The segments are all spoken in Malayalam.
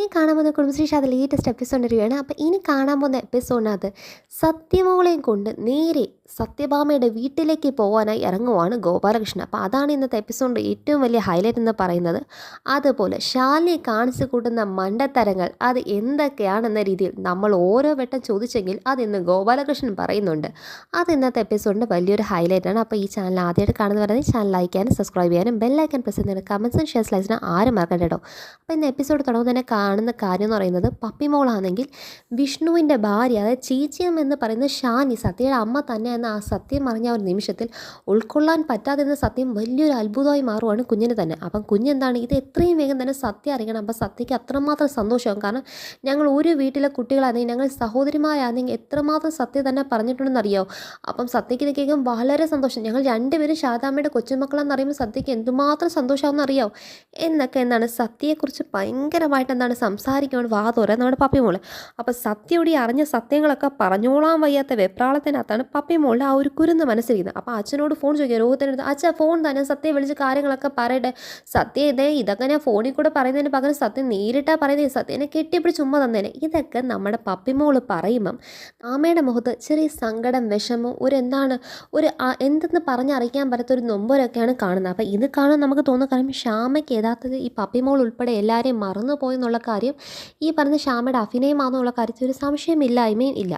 ഇനി കാണാൻ പോകുന്ന കുടുംബശ്രീ ഷാ ലേറ്റസ്റ്റ് എപ്പിസോഡ് റിവ്യൂയാണ്. അപ്പോൾ ഇനി കാണാൻ പോകുന്ന എപ്പിസോഡിനകത്ത് സത്യമോളെയും കൊണ്ട് നേരെ സത്യഭാമയുടെ വീട്ടിലേക്ക് പോകാനായി ഇറങ്ങുവാണ് ഗോപാലകൃഷ്ണൻ. അപ്പോൾ അതാണ് ഇന്നത്തെ എപ്പിസോഡിൻ്റെ ഏറ്റവും വലിയ ഹൈലൈറ്റ് എന്ന് പറയുന്നത്. അതുപോലെ ശാലിനി കാണിച്ചു കൂട്ടുന്ന മണ്ടത്തരങ്ങൾ അത് എന്തൊക്കെയാണെന്ന രീതിയിൽ നമ്മൾ ഓരോ വട്ടം ചോദിച്ചെങ്കിൽ അതിന്ന് ഗോപാലകൃഷ്ണൻ പറയുന്നുണ്ട്. അത് ഇന്നത്തെ എപ്പിസോഡിൻ്റെ വലിയൊരു ഹൈലൈറ്റാണ്. അപ്പോൾ ഈ ചാനൽ ആദ്യമായിട്ട് കാണുന്നവരാണെങ്കിൽ ചാനൽ ലൈക്ക് ചെയ്യാനും സബ്സ്ക്രൈബ് ചെയ്യാനും ബെല്ലൈക്കൻ പ്രസ് ചെയ്യുന്നതിന് കമൻസും ഷെയർ ലൈക്സിന് ആരും മറക്കണ്ട കേട്ടോ. അപ്പോൾ ഇന്ന് എപ്പിസോഡ് തുടങ്ങുമ്പോൾ തന്നെ കാണുന്ന കാര്യം എന്ന് പറയുന്നത് പപ്പിമോളാണെങ്കിൽ വിഷ്ണുവിൻ്റെ ഭാര്യ, അതായത് ചേച്ചിയം എന്ന് പറയുന്ന ഷാനി സത്യയുടെ അമ്മ തന്നെ എന്ന ആ സത്യം അറിഞ്ഞ ഒരു നിമിഷത്തിൽ ഉൾക്കൊള്ളാൻ പറ്റാതിരുന്ന സത്യം വലിയൊരു അത്ഭുതമായി മാറുവാണ് കുഞ്ഞിന് തന്നെ. അപ്പം കുഞ്ഞെന്താണ് ഇത് എത്രയും വേഗം തന്നെ സത്യം അറിയണം. അപ്പം സത്യയ്ക്ക് അത്രമാത്രം സന്തോഷമാകും. കാരണം ഞങ്ങൾ ഒരു വീട്ടിലെ കുട്ടികളാണെങ്കിൽ ഞങ്ങൾ സഹോദരിമാരാണെങ്കിൽ എത്രമാത്രം സത്യം തന്നെ പറഞ്ഞിട്ടുണ്ടെന്ന് അറിയാമോ. അപ്പം സത്യയ്ക്ക് കേൾക്കും വളരെ സന്തോഷം. ഞങ്ങൾ രണ്ടുപേരും ശാരദാമ്മയുടെ കൊച്ചുമക്കളെന്ന് അറിയുമ്പോൾ സത്യയ്ക്ക് എന്തുമാത്രം സന്തോഷമാണെന്ന് അറിയാമോ എന്നൊക്കെ എന്താണ് സത്യയെക്കുറിച്ച് ഭയങ്കരമായിട്ട് എന്താണ് സംസാരിക്കുകയാണ് വാതോര നമ്മുടെ പപ്പിമോള്. അപ്പോൾ സത്യയോടെ അറിഞ്ഞ സത്യങ്ങളൊക്കെ പറഞ്ഞോളാൻ വയ്യാത്ത വെപ്രാളത്തിനകത്താണ് പപ്പിമോളുടെ ആ ഒരു കുരുന്ന് മനസ്സിലിരിക്കുന്നത്. അപ്പോൾ അച്ഛനോട് ഫോൺ ചോദിക്കുക, രോഹിത്തിനടുത്ത് അച്ഛൻ ഫോൺ തന്നെ സത്യം വിളിച്ച് കാര്യങ്ങളൊക്കെ പറയട്ടെ. സത്യം ഇതൊക്കെ ഞാൻ ഫോണിൽ കൂടെ പറയുന്നതിന് പകരം സത്യം നേരിട്ടാണ് പറയുന്നത്. സത്യനെ കെട്ടിയപ്പോഴും ചുമ്മാ തന്നേനെ. ഇതൊക്കെ നമ്മുടെ പപ്പിമോള് പറയുമ്പം ആമയുടെ മുഖത്ത് ചെറിയ സങ്കടം, വിഷമം, എന്തെന്ന് പറഞ്ഞറിയിക്കാൻ പറ്റാത്തൊരു നൊമ്പരൊക്കെയാണ് കാണുന്നത്. അപ്പോൾ ഇത് കാണാൻ നമുക്ക് തോന്നുന്ന കാര്യം ശ്യാമയ്ക്ക് യഥാർത്ഥത്തിൽ ഈ പപ്പിമോൾ ഉൾപ്പെടെ എല്ലാവരെയും മറന്നു പോയെന്നുള്ള കാര്യം ഈ പറഞ്ഞ ശ്യാമയുടെ അഭിനയമാണെന്നുള്ള കാര്യത്തിൽ ഒരു സംശയമില്ലായ്മയും ഇല്ല.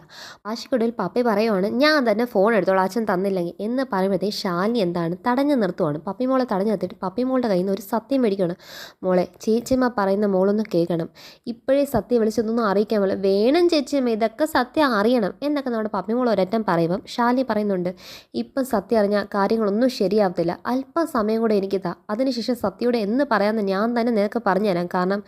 വാശിക്കൊടുവിൽ പപ്പി പറയുവാണ് ഞാൻ തന്നെ ഫോൺ എടുത്തോളാം അച്ഛൻ തന്നില്ലെങ്കിൽ എന്ന് പറയുമ്പോഴത്തേക്ക് ശാലിനി എന്താണ് തടഞ്ഞു നിർത്തുവാണ്. പപ്പിമോളെ തടഞ്ഞു നിർത്തിയിട്ട് പപ്പിമോളുടെ കയ്യിൽ നിന്ന് ഒരു സത്യം മേടിക്കുകയാണ്. മോളെ ചേച്ചിയമ്മ പറയുന്ന മോളൊന്ന് കേൾക്കണം, ഇപ്പോഴേ സത്യം വിളിച്ചൊന്നും അറിയിക്കാൻ പോലെ വേണം ചേച്ചിയമ്മ, ഇതൊക്കെ സത്യം അറിയണം എന്നൊക്കെ നമ്മുടെ പപ്പിമോൾ ഒരറ്റം പറയുമ്പം ശാലിനി പറയുന്നുണ്ട് ഇപ്പം സത്യം അറിഞ്ഞാൽ കാര്യങ്ങളൊന്നും ശരിയാവത്തില്ല, അല്പം സമയം കൂടെ എനിക്ക് താ, അതിനുശേഷം സത്യയോടെ എന്ന് പറയാമെന്ന് ഞാൻ തന്നെ നിനക്ക് പറഞ്ഞു തരാം. കാരണം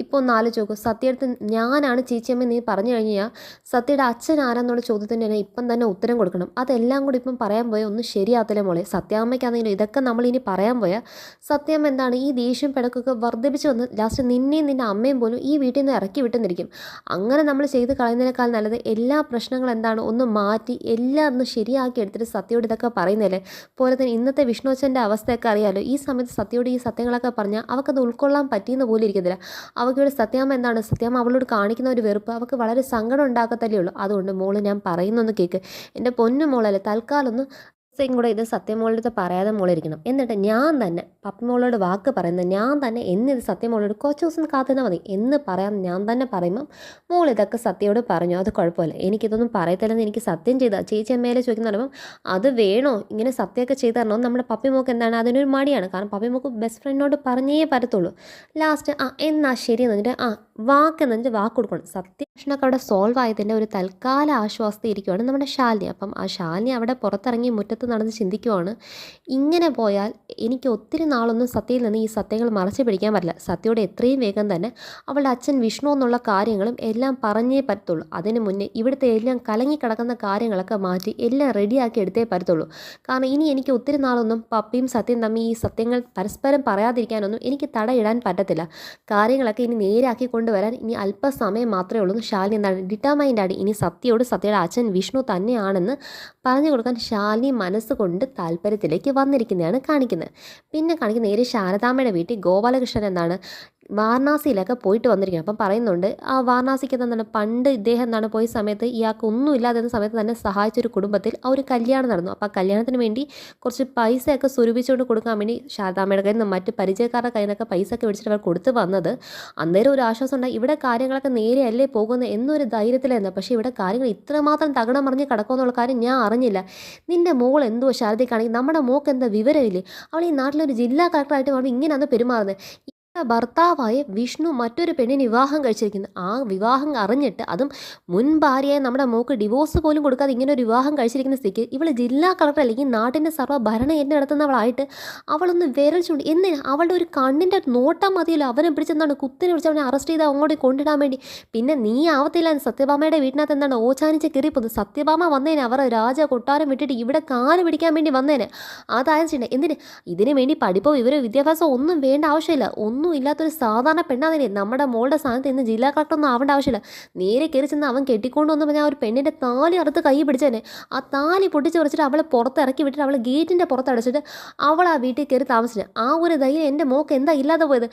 ഇപ്പോൾ ഒന്ന് ആലോചിച്ച് നോക്കും, സത്യടുത്ത് ഞാനാണ് ചേച്ചിയമ്മ നീ പറഞ്ഞു കഴിഞ്ഞാൽ സത്യയുടെ അച്ഛൻ ആരാന്നുള്ള ചോദ്യത്തിന് തന്നെ ഇപ്പം തന്നെ ഉത്തരം കൊടുക്കണം. അതെല്ലാം കൂടി ഇപ്പം പറയാൻ പോയാൽ ഒന്നും ശരിയാകത്തില്ല മോളെ. സത്യാമ്മയ്ക്കാണെങ്കിലും ഇതൊക്കെ നമ്മൾ ഇനി പറയാൻ പോയാൽ സത്യാമ്മ എന്താണ് ഈ ദേഷ്യം പിടക്കൊക്കെ വർദ്ധിപ്പിച്ച് വന്ന് ലാസ്റ്റ് നിന്നെയും നിൻ്റെ അമ്മയും പോലും ഈ വീട്ടിൽ നിന്ന് ഇറക്കി വിട്ടുന്നിരിക്കും. അങ്ങനെ നമ്മൾ ചെയ്ത് കളയുന്നതിനേക്കാൾ നല്ലത് എല്ലാ പ്രശ്നങ്ങളും എന്താണ് ഒന്ന് മാറ്റി എല്ലാം ഒന്ന് ശരിയാക്കി എടുത്തിട്ട് സത്യയോട് ഇതൊക്കെ പറയുന്നില്ലേ. പോലെ തന്നെ ഇന്നത്തെ വിഷ്ണുവച്ചൻ്റെ അവസ്ഥയൊക്കെ അറിയാമല്ലോ. ഈ സമയത്ത് സത്യയോട് ഈ സത്യങ്ങളൊക്കെ പറഞ്ഞാൽ അവൾക്കത് ഉൾക്കൊള്ളാൻ പറ്റിയെന്ന് പോലും ഇരിക്കത്തില്ല. അവൾക്കിവിടെ സത്യാമ്മ എന്താണ് സത്യാമ്മ അവളോട് കാണിക്കുന്ന ഒരു വെറുപ്പ് അവൾക്ക് വളരെ സങ്കടം ഉണ്ടാക്കത്തല്ലേ ഉള്ളൂ. അതുകൊണ്ട് മോള് ഞാൻ പറയുന്നൊന്ന് കേൾക്ക്, എൻ്റെ പൊന്നു മോളല്ലേ, തൽക്കാലം ഒന്ന് കൂടെ ഇത് സത്യമോളുടെ അടുത്ത് പറയാതെ മോളിരിക്കണം. എന്നിട്ട് ഞാൻ തന്നെ പപ്പിമോളോട് വാക്ക് പറയുന്നത് ഞാൻ തന്നെ എന്നിത് സത്യമോളോട് കുറച്ച് ദിവസം കാത്തുനിന്നാൽ മതി എന്ന് പറയാൻ ഞാൻ തന്നെ പറയുമ്പം മോൾ ഇതൊക്കെ സത്യയോട് പറഞ്ഞു, അത് കുഴപ്പമില്ല, എനിക്കിതൊന്നും പറയത്തില്ലെന്ന് എനിക്ക് സത്യം ചെയ്താൽ ചേച്ചി അമ്മയിലെ ചോദിക്കുന്ന പറയുമ്പം അത് വേണോ ഇങ്ങനെ സത്യമൊക്കെ ചെയ്ത് തരണോ. നമ്മുടെ പപ്പിമോക്ക് എന്താണ് അതിനൊരു മടിയാണ്. കാരണം പപ്പിമോക്ക് ബെസ്റ്റ് ഫ്രണ്ടിനോട് പറഞ്ഞേ പറ്റത്തുള്ളൂ. ലാസ്റ്റ് എന്നാ ശരി എന്നിട്ട് വാക്ക് കൊടുക്കണം. പ്രശ്നമൊക്കെ അവിടെ സോൾവ് ആയതിൻ്റെ ഒരു തൽക്കാല ആശ്വാസത്തിൽ ഇരിക്കുവാണ് നമ്മുടെ ശാലിനി. അപ്പം ആ ശാലിനി അവിടെ പുറത്തിറങ്ങി മുറ്റത്ത് നടന്ന് ചിന്തിക്കുവാണ്, ഇങ്ങനെ പോയാൽ എനിക്ക് ഒത്തിരി നാളൊന്നും സത്യയിൽ നിന്ന് ഈ സത്യങ്ങൾ മറച്ചു പിടിക്കാൻ പറ്റില്ല. സത്യയോട് എത്രയും വേഗം തന്നെ അവളുടെ അച്ഛൻ വിഷ്ണു എന്നുള്ള കാര്യങ്ങളും എല്ലാം പറഞ്ഞേ പറ്റത്തുള്ളൂ. അതിന് മുന്നേ ഇവിടുത്തെ എല്ലാം കലങ്ങിക്കിടക്കുന്ന കാര്യങ്ങളൊക്കെ മാറ്റി എല്ലാം റെഡിയാക്കി എടുത്തേ പറ്റത്തുള്ളൂ. കാരണം ഇനി എനിക്ക് ഒത്തിരി നാളൊന്നും പപ്പിയും സത്യം തമ്മിൽ ഈ സത്യങ്ങൾ പരസ്പരം പറയാതിരിക്കാനൊന്നും എനിക്ക് തടയിടാൻ പറ്റത്തില്ല. കാര്യങ്ങളൊക്കെ ഇനി നേരാക്കി കൊണ്ടുവരാൻ ഇനി അല്പസമയം മാത്രമേ ഉള്ളൂ. ശാലിനി എന്താണ് ഡിറ്റർമൈൻഡാണ് ഇനി സത്യയോട് സത്യയുടെ അച്ഛൻ വിഷ്ണു തന്നെയാണെന്ന് പറഞ്ഞു കൊടുക്കാൻ ശാലിനി മനസ്സുകൊണ്ട് താല്പര്യത്തിലേക്ക് വന്നിരിക്കുന്നതാണ് കാണിക്കുന്നത്. പിന്നെ കാണിക്കുന്ന നേരെ ശാരദാമ്മയുടെ വീട്ടിൽ ഗോപാലകൃഷ്ണൻ എന്താണ് വാരണാസിയിലൊക്കെ പോയിട്ട് വന്നിരിക്കുന്നത്. അപ്പം പറയുന്നുണ്ട് ആ വാരണാസിക്ക് എന്താണ് പണ്ട് ഇദ്ദേഹം എന്താണ് പോയ സമയത്ത് ഇയാൾക്ക് ഒന്നും ഇല്ലാതിരുന്ന സമയത്ത് തന്നെ സഹായിച്ചൊരു കുടുംബത്തിൽ ആ ഒരു കല്യാണം നടന്നു. അപ്പോൾ ആ കല്യാണത്തിന് വേണ്ടി കുറച്ച് പൈസയൊക്കെ സ്വരൂപിച്ചുകൊണ്ട് കൊടുക്കാൻ വേണ്ടി ശാരദാമ്മയുടെ കയ്യിൽ നിന്ന് മറ്റ് പരിചയക്കാരുടെ കയ്യിൽ നിന്നൊക്കെ പൈസയൊക്കെ മേടിച്ചിട്ട് അവർ കൊടുത്ത് വന്നത്. അന്നേരം ഒരു ആശ്വാസം ഉണ്ടായി, ഇവിടെ കാര്യങ്ങളൊക്കെ നേരെയല്ലേ പോകുന്നത് എന്നൊരു ധൈര്യത്തിലായിരുന്നു. പക്ഷേ ഇവിടെ കാര്യങ്ങൾ ഇത്രമാത്രം തകിടം മറിഞ്ഞ് കിടക്കുമെന്നുള്ള കാര്യം ഞാൻ അറിഞ്ഞില്ല. നിൻ്റെ മോൾ എന്തോ ശാരദയ്ക്കാണെങ്കിൽ നമ്മുടെ മോൾക്ക് എന്താ വിവരമില്ലേ, അവൾ ഈ നാട്ടിലൊരു ജില്ലാ കളക്ടറായിട്ട് അവൾ ഇങ്ങനെയാണ് പെരുമാറുന്നത്. ഭർത്താവായ വിഷ്ണു മറ്റൊരു പെണ്ണിന് വിവാഹം കഴിച്ചിരിക്കുന്നു. ആ വിവാഹം അറിഞ്ഞിട്ട് അതും മുൻ ഭാര്യയായ നമ്മുടെ മോക്ക് ഡിവോഴ്സ് പോലും കൊടുക്കാതെ ഇങ്ങനെ ഒരു വിവാഹം കഴിച്ചിരിക്കുന്ന സ്ഥിതിക്ക് ഇവൾ ജില്ലാ കളക്ടർ അല്ലെങ്കിൽ നാട്ടിൻ്റെ സർവ്വ ഭരണം എന്നെ നടത്തുന്നവളായിട്ട് അവളൊന്ന് വിരൽ ചൂണ്ടി എന്തിനാ അവളുടെ ഒരു കണ്ണിൻ്റെ നോട്ടം മതിയല്ലോ അവനെ പിടിച്ചെന്താണ് കുത്തിനെ പിടിച്ച് അവനെ അറസ്റ്റ് ചെയ്ത് അങ്ങോട്ട് കൊണ്ടിടാൻ വേണ്ടി. പിന്നെ നീ ആവത്തില്ല സത്യഭാമയുടെ വീട്ടിനകത്ത് എന്താണ് ഓച്ചാനിച്ച് കയറിപ്പോകുന്നത്. സത്യഭാമ വന്നേനെ അവർ രാജ കൊട്ടാരം വിട്ടിട്ട് ഇവിടെ കാല് പിടിക്കാൻ വേണ്ടി വന്നേനെ. അതായത് എന്തിന് ഇതിനു വേണ്ടി പഠിപ്പോ വിവരോ വിദ്യാഭ്യാസമോ ഒന്നും വേണ്ട ആവശ്യമില്ല. ഒന്നും ഇല്ലാത്തൊരു സാധാരണ പെണ്ണാതിനെ നമ്മുടെ മോളുടെ സ്ഥാനത്ത് ഇന്ന് ജില്ലാ കളക്ടറൊന്നും ആവേണ്ട ആവശ്യമില്ല. നേരെ കയറി ചെന്ന് അവൻ കെട്ടിക്കൊണ്ട് വന്ന് പറഞ്ഞാൽ ആ ഒരു പെണ്ണിൻ്റെ താലി അറുത്ത് കൈ പിടിച്ചതന്നെ. ആ താലി പൊട്ടിച്ച് പറിച്ചിട്ട് അവളെ പുറത്തിറക്കി വിട്ടിട്ട് അവളെ ഗേറ്റിൻ്റെ പുറത്തടച്ചിട്ട് അവൾ ആ വീട്ടിൽ കയറി താമസിച്ചത്. ആ ഒരു ധൈര്യം എൻ്റെ മോക്ക് എന്താ ഇല്ലാതെ പോയത്.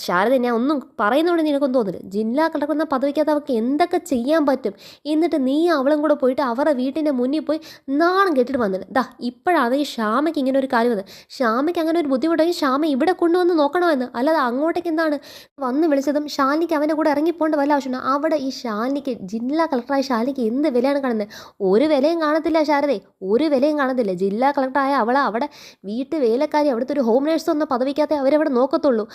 ശാരദ ഞാൻ ഒന്നും പറയുന്നതുകൊണ്ട് നിനക്കൊന്നും തോന്നില്ല. ജില്ലാ കളക്ടർ എന്ന പദവിക്കകത്ത് അവൾക്ക് എന്തൊക്കെ ചെയ്യാൻ പറ്റും? എന്നിട്ട് നീ അവളും കൂടെ പോയിട്ട് അവരുടെ വീട്ടിൻ്റെ മുന്നിൽ പോയി നാണം കെട്ടിട്ട് വന്നിട്ട് ദാ ഇപ്പോഴാണ് ഈ ശ്യാമയ്ക്ക് ഇങ്ങനെ ഒരു കാര്യം വന്നത്. ശ്യാമയ്ക്ക് അങ്ങനെ ഒരു ബുദ്ധിമുട്ടെങ്കിൽ ശ്യാമ ഇവിടെ കൊണ്ടുവന്ന് നോക്കണമെന്ന്, അല്ലാതെ അങ്ങോട്ടേക്ക് എന്താണ് വന്ന് വിളിച്ചതും ശാലിനിക്ക് അവൻ്റെ കൂടെ ഇറങ്ങിപ്പോണ്ട വല്ല ആവശ്യമുണ്ട്? അവിടെ ഈ ശാലിനിക്ക് ജില്ലാ കളക്ടറായ ശാലിനിക്ക് എന്ത് വിലയാണ് കാണുന്നത്? ഒരു വിലയും കാണത്തില്ല ശാരദേ, ഒരു വിലയും കാണത്തില്ല. ജില്ലാ കളക്ടറായ അവളെ അവിടെ വീട്ടു വേലക്കാരി, അവിടുത്തെ ഒരു ഹോം നേഴ്സ് ഒന്നും പദവിക്കാതെ അവരവിടെ നോക്കത്തുള്ളൂ.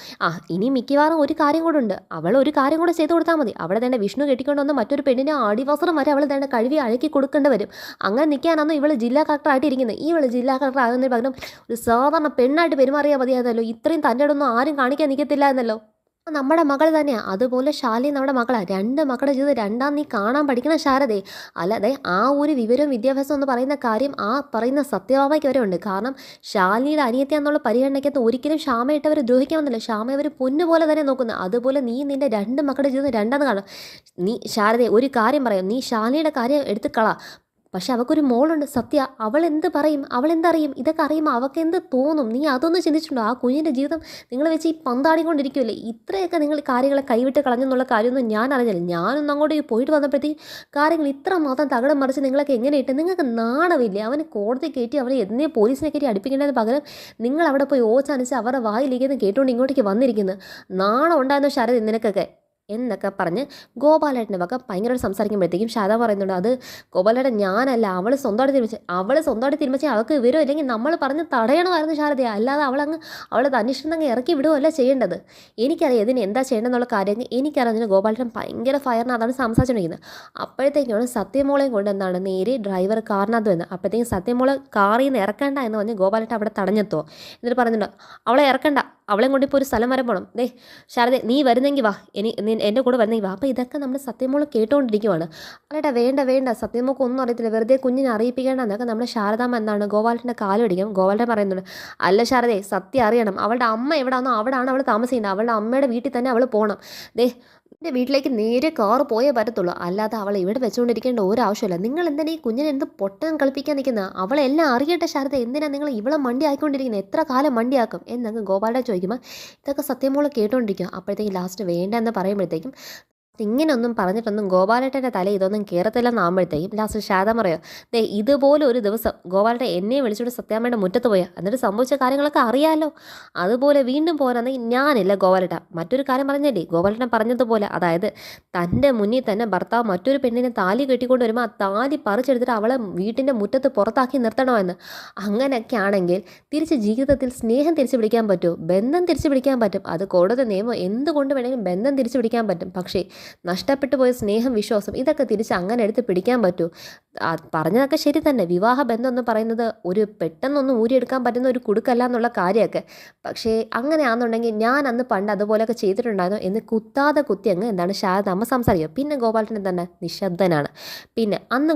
ഇനി മിക്കവാറും ഒരു കാര്യം കൂടെ ഉണ്ട്. അവൾ ഒരു കാര്യം കൂടെ ചെയ്ത് കൊടുത്താൽ മതി. അവിടെ തന്നെ വിഷ്ണു കെട്ടിക്കൊണ്ട് വന്ന് മറ്റൊരു പെണ്ണിനെ അടിവസ്ത്രം വരെ അവൾ തന്നെ കഴുകി അഴക്കി കൊടുക്കേണ്ടി വരും. അങ്ങനെ നിൽക്കാനാണ് ഇവൾ ജില്ലാ കളക്ടറായിട്ട് ഇരിക്കുന്നത്. ഈ ഇവൾ ജില്ലാ കളക്ടർ ആകുന്നതിന് പകരം ഒരു സാധാരണ പെണ്ണായിട്ട് പെരുമാറിയാൽ മതിയായിരുന്നല്ലോ. ഇത്രയും തൻ്റെ ഇടൊന്നും ആരും കാണിക്കാൻ നിൽക്കത്തില്ല എന്നല്ലോ. നമ്മുടെ മകൾ തന്നെയാണ്. അതുപോലെ ശാലിനി നമ്മുടെ മകളാണ്. 2 മക്കളുടെ ജീവിതം രണ്ടാം നീ കാണാൻ പഠിക്കണം ശാരദേ. അല്ലാതെ ആ ഒരു വിവരവും വിദ്യാഭ്യാസം എന്ന് പറയുന്ന കാര്യം ആ പറയുന്ന സത്യഭാമയ്ക്ക് വരെ ഉണ്ട്. കാരണം ശാലിനിയുടെ അനിയത്തിയാന്നുള്ള പരിഗണനയ്ക്കകത്ത് ഒരിക്കലും ശ്യാമയിട്ടവർ ദ്രോഹിക്കാൻ വന്നില്ല. ശ്യാമ അവർ പൊന്നുപോലെ തന്നെ നോക്കുന്നത്. അതുപോലെ നീ നിൻ്റെ 2 മക്കളുടെ ജീവിതം രണ്ടാന്ന് കാണാം. നീ ശാരദേ ഒരു കാര്യം പറയാം, നീ ശാലിനിയുടെ കാര്യം എടുത്ത് കള. പക്ഷെ അവൾക്കൊരു മോളുണ്ട് സത്യ. അവൾ എന്ത് പറയും? അവൾ എന്തറിയും? ഇതൊക്കെ അറിയുമ്പോൾ അവൾക്ക് എന്ത് തോന്നും? നീ അതൊന്നും ചിന്തിച്ചിട്ടുണ്ടോ? ആ കുഞ്ഞിൻ്റെ ജീവിതം നിങ്ങൾ വെച്ച് ഈ പന്താടിക്കൊണ്ടിരിക്കുമല്ലേ? ഇത്രയൊക്കെ നിങ്ങൾ കാര്യങ്ങളെ കൈവിട്ട് കളഞ്ഞെന്നുള്ള കാര്യമൊന്നും ഞാൻ അറിഞ്ഞില്ല. ഞാനൊന്നും അങ്ങോട്ട് പോയിട്ട് വന്നപ്പോഴത്തേക്ക് കാര്യങ്ങൾ ഇത്ര മാത്രം തകിടം മറിച്ച് നിങ്ങളൊക്കെ എങ്ങനെ ഇട്ട്? നിങ്ങൾക്ക് നാണമില്ലേ? അവന് കോടതി കയറ്റി അവനെ എന്നേ പോലീസിനെ കയറ്റി അടുപ്പിക്കേണ്ടതിന് പകരം നിങ്ങൾ അവിടെ പോയി ഓച്ചനച്ച് അവരുടെ വായിലേക്കെന്ന് കേട്ടുകൊണ്ട് ഇങ്ങോട്ടേക്ക് വന്നിരിക്കുന്നത്. നാണം ഉണ്ടായിരുന്നോ ശാരദ നിനക്കൊക്കെ എന്നൊക്കെ പറഞ്ഞ് ഗോപാലേട്ടൻ്റെ വക ഭയങ്കര സംസാരിക്കുമ്പോഴത്തേക്കും ശാരദ പറയുന്നുണ്ട്, അത് ഗോപാലേട്ടൻ ഞാനല്ല, അവൾ സ്വന്തമായിട്ട് തീരുമാനിച്ചാൽ അവൾക്ക് വിവരം ഇല്ലെങ്കിൽ നമ്മൾ പറഞ്ഞ് തടയണമായിരുന്നു ശാരദയെ. അല്ലാതെ അവളെ തന്നിഷ്ടം ഇറക്കി വിടുകയല്ല ചെയ്യേണ്ടത്. എനിക്കറിയാം ഇതിന് എന്താ ചെയ്യേണ്ടതെന്നുള്ള കാര്യം എനിക്കറിയാം. ഗോപാലേട്ടൻ ഭയങ്കര ഫയറിനകത്താണ് സംസാരിച്ചുകൊണ്ടിരിക്കുന്നത്. അപ്പോഴത്തേക്കാണ് സത്യമോളെയും കൊണ്ട് എന്താണ് നേരെ ഡ്രൈവർ കാറിനകത്ത് വന്നത്. അപ്പോഴത്തേക്കും സത്യമോളെ കാറിൽ നിന്ന് ഇറക്കണ്ട എന്ന് പറഞ്ഞ് ഗോപാലേട്ടൻ അവിടെ തടഞ്ഞെത്തോ. എന്നിട്ട് പറയുന്നുണ്ട്, അവളെ ഇറക്കണ്ട, അവളെയും കൊണ്ട് ഇപ്പോൾ ഒരു സ്ഥലം വരെ പോകണം. ശാരദ നീ വരുന്നെങ്കിൽ വാ, എൻ്റെ കൂടെ വരുന്നെങ്കിൽ വാ. അപ്പോൾ ഇതൊക്കെ നമ്മുടെ സത്യമോൾ കേട്ടുകൊണ്ടിരിക്കുവാണ്. അല്ലേട്ടാ വേണ്ട, സത്യമോൾക്ക് ഒന്നും അറിയത്തില്ല, വെറുതെ കുഞ്ഞിനെ അറിയിപ്പിക്കേണ്ട എന്നൊക്കെ നമ്മുടെ ശാരദാമ്മ എന്താണ് ഗോപാലൻ്റെ കാല് പിടിക്കും. ഗോപാലൻ പറയുന്നുണ്ട്, അല്ല ശാരദേ സത്യം അറിയണം, അവളുടെ അമ്മ എവിടെയാണോ അവിടെയാണ് അവൾ താമസിക്കുന്നത്. അവളുടെ അമ്മയുടെ വീട്ടിൽ തന്നെ അവൾ പോകണം. എൻ്റെ വീട്ടിലേക്ക് നേരെ കാറ് പോയേ പറ്റത്തുള്ളൂ, അല്ലാതെ അവളെ ഇവിടെ വെച്ചുകൊണ്ടിരിക്കേണ്ട ഒരു ആവശ്യമില്ല. നിങ്ങൾ എന്തിനാ ഈ കുഞ്ഞിനെ എന്ത് പൊട്ടം കളിപ്പിക്കാൻ നിൽക്കുന്നത്? അവളെല്ലാം അറിയട്ടെ ശാരദ, എന്തിനാണ് നിങ്ങൾ ഇവളെ മണ്ടി ആയിക്കൊണ്ടിരിക്കുന്നത്? എത്ര കാലം മണ്ടിയാക്കും എന്നങ്ങ് ഗോപാലനെ ചോദിക്കുമ്പോൾ ഇതൊക്കെ സത്യമോളെ കേട്ടോണ്ടിരിക്കുക. അപ്പോഴത്തേക്കും ലാസ്റ്റ് വേണ്ട എന്ന് പറയുമ്പോഴത്തേക്കും ഇങ്ങനെയൊന്നും പറഞ്ഞിട്ടൊന്നും ഗോപാലേട്ടൻ്റെ തല ഇതൊന്നും കയറത്തില്ലെന്നാകുമ്പോഴത്തേക്കും ലാസ്റ്റ് ശാരദ പറയോ, ഇതുപോലെ ഒരു ദിവസം ഗോപാലേട്ടൻ എന്നെ വിളിച്ചുകൊണ്ട് സത്യാമ്മയുടെ മുറ്റത്ത് പോയാൽ എന്നിട്ട് സംഭവിച്ച കാര്യങ്ങളൊക്കെ അറിയാമല്ലോ. അതുപോലെ വീണ്ടും പോരാന്നെങ്കിൽ ഞാനില്ല ഗോപാലേട്ട. മറ്റൊരു കാര്യം പറഞ്ഞല്ലേ ഗോപാലേട്ടൻ പറഞ്ഞതുപോലെ, അതായത് തൻ്റെ മുന്നിൽ തന്നെ ഭർത്താവ് മറ്റൊരു പെണ്ണിനെ താലി കെട്ടിക്കൊണ്ട് വരുമ്പോൾ ആ താലി പറിച്ചെടുത്തിട്ട് അവളെ വീട്ടിൻ്റെ മുറ്റത്ത് പുറത്താക്കി നിർത്തണമെന്ന്. അങ്ങനെയൊക്കെ ആണെങ്കിൽ തിരിച്ച് ജീവിതത്തിൽ സ്നേഹം തിരിച്ചു പിടിക്കാൻ പറ്റുമോ? ബന്ധം തിരിച്ചു പിടിക്കാൻ പറ്റും. അത് കോടതി നിയമം എന്തുകൊണ്ട് വേണമെങ്കിലും ബന്ധം തിരിച്ചു പിടിക്കാൻ പറ്റും. പക്ഷേ നഷ്ടപ്പെട്ടു പോയ സ്നേഹം, വിശ്വാസം ഇതൊക്കെ തിരിച്ച് അങ്ങനെ എടുത്ത് പിടിക്കാൻ പറ്റൂ? പറഞ്ഞതൊക്കെ ശരി തന്നെ. വിവാഹ ബന്ധം എന്ന് പറയുന്നത് ഒരു പെട്ടെന്നൊന്നും ഊരിയെടുക്കാൻ പറ്റുന്ന ഒരു കുടുക്കല്ല എന്നുള്ള കാര്യമൊക്കെ. പക്ഷേ അങ്ങനെയാണെന്നുണ്ടെങ്കിൽ ഞാൻ അന്ന് പണ്ട് അതുപോലെയൊക്കെ ചെയ്തിട്ടുണ്ടായിരുന്നു എന്ന് കുത്തി അങ്ങ് എന്താണ് ശാരദാമ്മ സംസാരിക്കുക. പിന്നെ ഗോപാലൻ തന്നെ നിശബ്ദനാണ്. പിന്നെ അന്ന്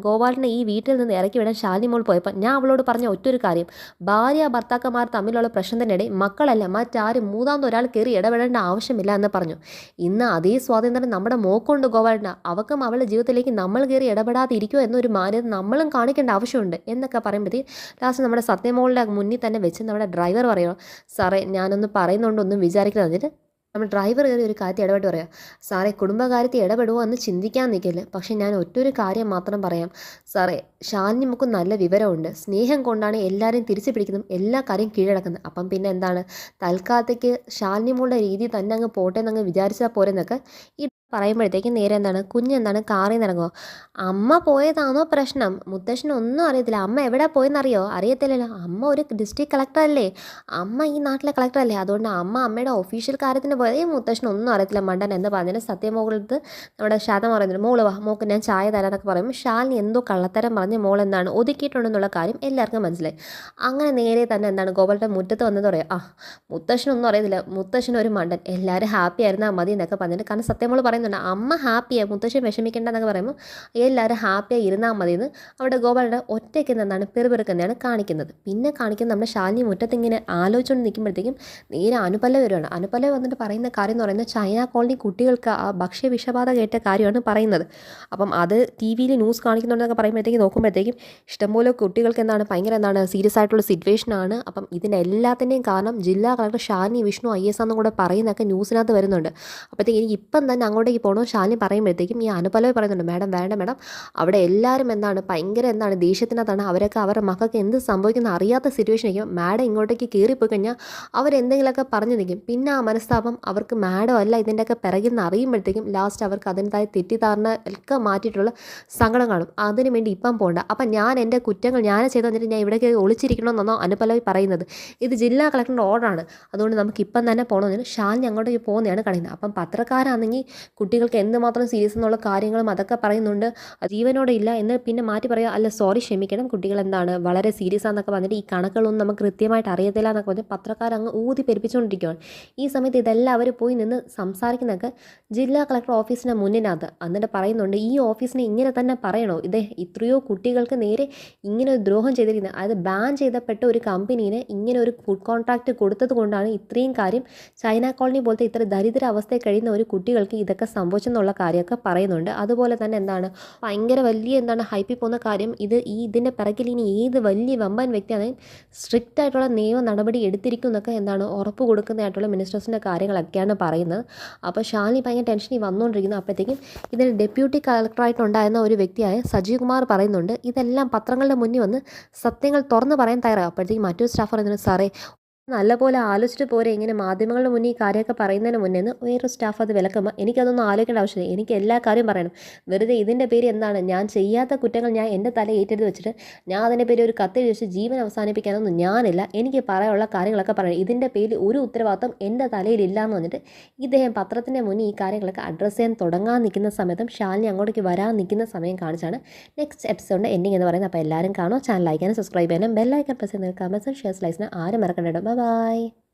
ഗോപാലനെ ഈ വീട്ടിൽ നിന്ന് ഇറക്കി വിടാൻ ശാലിനി മോൾ പോയപ്പോൾ ഞാൻ അവളോട് പറഞ്ഞ ഒറ്റൊരു കാര്യം, ഭാര്യ ഭർത്താക്കന്മാർ തമ്മിലുള്ള പ്രശ്നത്തിനിടെ മക്കളല്ല മറ്റാരും മൂന്നാമതൊരാൾ കയറി ഇടപെടേണ്ട ആവശ്യമില്ല എന്ന് പറഞ്ഞു. ഇന്ന് അതേ സ്വാതന്ത്ര്യം നമ്മുടെ മോക്കുണ്ട് ഗോപാലന. അവക്കും അവളുടെ ജീവിതത്തിലേക്ക് നമ്മൾ കയറി ഇടപെടാതെ ഇരിക്കുമോ എന്നൊരു മാന്യത നമ്മളും കാണിക്കേണ്ട ആവശ്യമുണ്ട് എന്നൊക്കെ പറയുമ്പോഴത്തേക്ക് ലാസ്റ്റ് നമ്മുടെ സത്യമോളുടെ മുന്നിൽ തന്നെ വെച്ച് നമ്മുടെ ഡ്രൈവർ പറയുമോ, സാറേ ഞാനൊന്ന് പറയുന്നുണ്ടൊന്നും വിചാരിക്കുന്നത്. എന്നിട്ട് നമ്മൾ ഡ്രൈവർ കയറി ഒരു കാര്യത്തിൽ ഇടപെട്ട് പറയാം, സാറേ കുടുംബകാര്യത്തിൽ ഇടപെടുമോ എന്ന് ചിന്തിക്കാൻ നിൽക്കില്ല, പക്ഷേ ഞാൻ ഒറ്റൊരു കാര്യം മാത്രം പറയാം സാറേ, ശാലിനി നമുക്ക് നല്ല വിവരമുണ്ട്, സ്നേഹം കൊണ്ടാണ് എല്ലാവരെയും തിരിച്ചു പിടിക്കുന്നതും എല്ലാ കാര്യം കീഴടക്കുന്നത്. അപ്പം പിന്നെ എന്താണ് തൽക്കാലത്തേക്ക് ശാലിനി മോളുടെ രീതി തന്നെ അങ്ങ് പോട്ടെ എന്നങ്ങ് വിചാരിച്ചാൽ പോരെന്നൊക്കെ ഈ പറയുമ്പോഴത്തേക്കും നേരെ എന്താണ് കുഞ്ഞെന്താണ് കാറിൽ നിന്ന് ഇറങ്ങുമോ. അമ്മ പോയതാണോ പ്രശ്നം? മുത്തശ്ശനൊന്നും അറിയത്തില്ല. അമ്മ എവിടെ പോയെന്നറിയോ? അറിയത്തില്ലല്ലോ. അമ്മ ഒരു ഡിസ്ട്രിക്ട് കളക്ടറല്ലേ, അമ്മ ഈ നാട്ടിലെ കളക്ടറല്ലേ, അതുകൊണ്ട് അമ്മയുടെ ഒഫീഷ്യൽ കാര്യത്തിന് പോയത്. ഈ മുത്തശ്ശനൊന്നും അറിയത്തില്ല മണ്ടൻ എന്ന് പറഞ്ഞാൽ സത്യമോളടുത്ത് നമ്മുടെ ശാന്തം പറയുന്നുണ്ട്, മോള് വാ മോക്ക് ഞാൻ ചായ തരാന്നൊക്കെ പറയുമ്പോൾ ശാലിനി എന്തോ കള്ളത്തരം പറഞ്ഞ് മോൾ എന്താണ് ഒതുക്കിയിട്ടുണ്ടെന്നുള്ള കാര്യം എല്ലാവർക്കും മനസ്സിലായി. അങ്ങനെ നേരെ തന്നെ എന്താണ് ഗോപാലിൻ്റെ മുറ്റത്ത് വന്നത് പറയാം, മുത്തശ്ശനൊന്നും അറിയത്തില്ല, മുത്തശ്ശനൊരു മണ്ടൻ, എല്ലാവരും ഹാപ്പി ആയിരുന്നാൽ മതി എന്നൊക്കെ പറഞ്ഞിട്ട്. കാരണം സത്യമോൾ പറയുന്നുണ്ട് അമ്മ ഹാപ്പിയാണ്, മുത്തശ്ശി വിഷമിക്കേണ്ട എന്നൊക്കെ പറയുമ്പോൾ എല്ലാവരും ഹാപ്പിയായി ഇരുന്നാൽ മതിയെന്ന് അവിടെ ഗോപാലൻ്റെ ഒറ്റയ്ക്ക് നിന്നാണ് പെറുപെറുക്കുന്നതാണ് കാണിക്കുന്നത്. പിന്നെ കാണിക്കുന്നത് നമ്മുടെ ശാലിനി മുറ്റത്ത് ഇങ്ങനെ ആലോചിച്ചുകൊണ്ട് നിൽക്കുമ്പോഴത്തേക്കും നേരെ അനുപല്ലവി വരുവാണ്. അനുപല്ലവി വന്നിട്ട് പറയുന്ന കാര്യം എന്ന് പറയുന്നത് ചൈന കോളനി കുട്ടികൾക്ക് ആ ഭക്ഷ്യ വിഷബാധ കേട്ട കാര്യമാണ് പറയുന്നത്. അപ്പം അത് ടി വിയിൽ ന്യൂസ് കാണിക്കുന്നുണ്ടെന്നൊക്കെ പറയുമ്പോഴത്തേക്കും നോക്കുമ്പോഴത്തേക്കും ഇഷ്ടംപോലെ കുട്ടികൾക്ക് ഭയങ്കര സീരിയസ് ആയിട്ടുള്ള സിറ്റുവേഷനാണ്. അപ്പം ഇതിൻ്റെ എല്ലാത്തിൻ്റെയും കാരണം ജില്ലാ കളക്ടർ ശാലിനി വിഷ്ണു IAS എന്നും കൂടെ പറയുന്നതൊക്കെ ന്യൂസിനകത്ത് വരുന്നുണ്ട്. അപ്പോഴത്തേക്കും എനിക്ക് ഇപ്പം തന്നെ അങ്ങോട്ടേക്ക് പോകണോ ശാലിനി പറയുമ്പോഴത്തേക്കും ഈ അനുപല്ലവി പറയുന്നുണ്ട് മാഡം വേണ്ട മാഡം, അവിടെ എല്ലാവരും ഭയങ്കര ദേഷ്യത്തിനകത്താണ്, അവരൊക്കെ അവരുടെ മക്കൾക്ക് എന്ത് സംഭവിക്കുന്ന അറിയാത്ത സിറ്റുവേഷൻ ആയിരിക്കും. മാഡം ഇങ്ങോട്ടേക്ക് കയറിപ്പോയി കഴിഞ്ഞാൽ അവരെന്തെങ്കിലുമൊക്കെ പറഞ്ഞു നിൽക്കും. പിന്നെ ആ മനസ്താപം അവർക്ക് മാഡം അല്ല ഇതിൻ്റെയൊക്കെ പിറകിൽ നിന്ന് അറിയുമ്പോഴത്തേക്കും ലാസ്റ്റ് അവർക്ക് അതിൻ്റെതായ തെറ്റിദ്ധാരണ ഒക്കെ മാറ്റിയിട്ടുള്ള സങ്കടം കാണും. അതിനു വേണ്ടി ഇപ്പം പോകണ്ട. അപ്പം ഞാൻ എൻ്റെ കുറ്റങ്ങൾ ഞാൻ ചെയ്ത് വന്നിട്ട് ഞാൻ ഇവിടേക്ക് ഒളിച്ചിരിക്കണമെന്നാണോ അനുപല്ലവി പറയുന്നത്? ഇത് ജില്ലാ കളക്ടറിൻ്റെ ഓർഡറാണ്, അതുകൊണ്ട് നമുക്ക് ഇപ്പം തന്നെ പോകണമെന്ന് ശാലിനി അങ്ങോട്ടേക്ക് പോകുന്നതാണ് പറയുന്നത്. അപ്പം പത്രക്കാരാണെങ്കിൽ കുട്ടികൾക്ക് എന്തുമാത്രം സീരിയസ് എന്നുള്ള കാര്യങ്ങളും അതൊക്കെ പറയുന്നുണ്ട്. ജീവനോടെ ഇല്ല എന്ന് പിന്നെ മാറ്റി പറയുക, അല്ല സോറി ക്ഷമിക്കണം, കുട്ടികൾ വളരെ സീരിയസ് ആണെന്നൊക്കെ പറഞ്ഞിട്ട് ഈ കണക്കുകളൊന്നും നമുക്ക് കൃത്യമായിട്ട് അറിയത്തില്ല എന്നൊക്കെ പറഞ്ഞ് പത്രക്കാരങ്ങ് ഊതി പെരുപ്പിച്ചുകൊണ്ടിരിക്കുകയാണ്. ഈ സമയത്ത് ഇതെല്ലാം അവർ പോയി നിന്ന് സംസാരിക്കുന്നതൊക്കെ ജില്ലാ കളക്ടർ ഓഫീസിൻ്റെ മുന്നിനകത്ത്. എന്നിട്ട് പറയുന്നുണ്ട് ഈ ഓഫീസിനെ ഇങ്ങനെ തന്നെ പറയണോ? ഇത്രയോ കുട്ടികൾക്ക് നേരെ ഇങ്ങനെ ഒരു ദ്രോഹം ചെയ്തിരിക്കുന്നത്, അതായത് ബാൻ ചെയ്തപ്പെട്ട ഒരു കമ്പനീനെ ഇങ്ങനെ ഒരു ഫുഡ് കോൺട്രാക്റ്റ് കൊടുത്തത് കൊണ്ടാണ് ഇത്രയും കാര്യം ചൈന കോളനി പോലത്തെ ഇത്ര ദരിദ്ര അവസ്ഥയിൽ കഴിയുന്ന ഒരു കുട്ടികൾക്ക് ഇതൊക്കെ സംഭവിച്ചെന്നുള്ള കാര്യമൊക്കെ പറയുന്നുണ്ട്. അതുപോലെ തന്നെ ഭയങ്കര വലിയ ഹൈപ്പിൽ പോകുന്ന കാര്യം ഇതിൻ്റെ പിറകിൽ ഇനി ഏത് വലിയ വമ്പൻ വ്യക്തിയാണെങ്കിലും സ്ട്രിക്റ്റ് ആയിട്ടുള്ള നിയമ നടപടി എടുത്തിരിക്കും എന്നൊക്കെ ഉറപ്പ് കൊടുക്കുന്നതായിട്ടുള്ള മിനിസ്റ്റേഴ്സിൻ്റെ കാര്യങ്ങളൊക്കെയാണ് പറയുന്നത്. അപ്പോൾ ശാലിനി ഭയങ്കര ടെൻഷനിൽ വന്നുകൊണ്ടിരിക്കുന്നു. അപ്പോഴത്തേക്കും ഇതിൽ ഡെപ്യൂട്ടി കളക്ടറായിട്ടുണ്ടായിരുന്ന ഒരു വ്യക്തിയായ സജീവ് കുമാർ പറയുന്നുണ്ട് ഇതെല്ലാം പത്രങ്ങളുടെ മുന്നിൽ വന്ന് സത്യങ്ങൾ തുറന്ന് പറയാൻ തയ്യാറാകും. അപ്പോഴത്തേക്കും മറ്റൊരു സ്റ്റാഫ് പറയുന്നത് സാറേ നല്ലപോലെ ആലോചിച്ചിട്ട് പോരെ ഇങ്ങനെ മാധ്യമങ്ങളുടെ മുന്നിൽ ഈ കാര്യമൊക്കെ പറയുന്നതിന് മുന്നേ വേറൊരു സ്റ്റാഫ് അത് വിലക്കുമ്പോൾ എനിക്കതൊന്നും ആലോചിക്കേണ്ട ആവശ്യമില്ല, എനിക്ക് എല്ലാ കാര്യവും പറയണം. വെറുതെ ഇതിൻ്റെ പേര് ഞാൻ ചെയ്യാത്ത കുറ്റങ്ങൾ ഞാൻ എൻ്റെ തല ഏറ്റെടുത്ത് വെച്ചിട്ട് ഞാൻ അതിൻ്റെ പേര് ഒരു കത്തിൽ വെച്ച് ജീവൻ അവസാനിപ്പിക്കാനൊന്നും ഞാനില്ല. എനിക്ക് പറയാനുള്ള കാര്യങ്ങളൊക്കെ പറയണം. ഇതിൻ്റെ പേരിൽ ഒരു ഉത്തരവാദിത്വം എൻ്റെ തലയിലില്ല എന്ന് പറഞ്ഞിട്ട് ഇദ്ദേഹം പത്രത്തിൻ്റെ മുന്നിൽ ഈ കാര്യങ്ങളൊക്കെ അഡ്രസ്സ് ചെയ്യാൻ തുടങ്ങാൻ നിൽക്കുന്ന സമയത്തും ശാലിനി അങ്ങോട്ടേക്ക് വരാൻ നിൽക്കുന്ന സമയം കാണിച്ചാണ് നെക്സ്റ്റ് എപ്പിസോഡിൻ്റെ എൻഡിങ് എന്ന് പറയുന്നത്. അപ്പോൾ എല്ലാവരും കാണും, ചാനൽ ലൈക്ക് ചെയ്യാനും സബ്സ്ക്രൈബ് ചെയ്യാനും ബെല്ലൈക്കൺ പ്രസ് ചെയ്ത് കമൻറ്റ്സും ഷെയർസ് ലൈക്സിന് ആരും മറക്കണ്ട. Bye bye.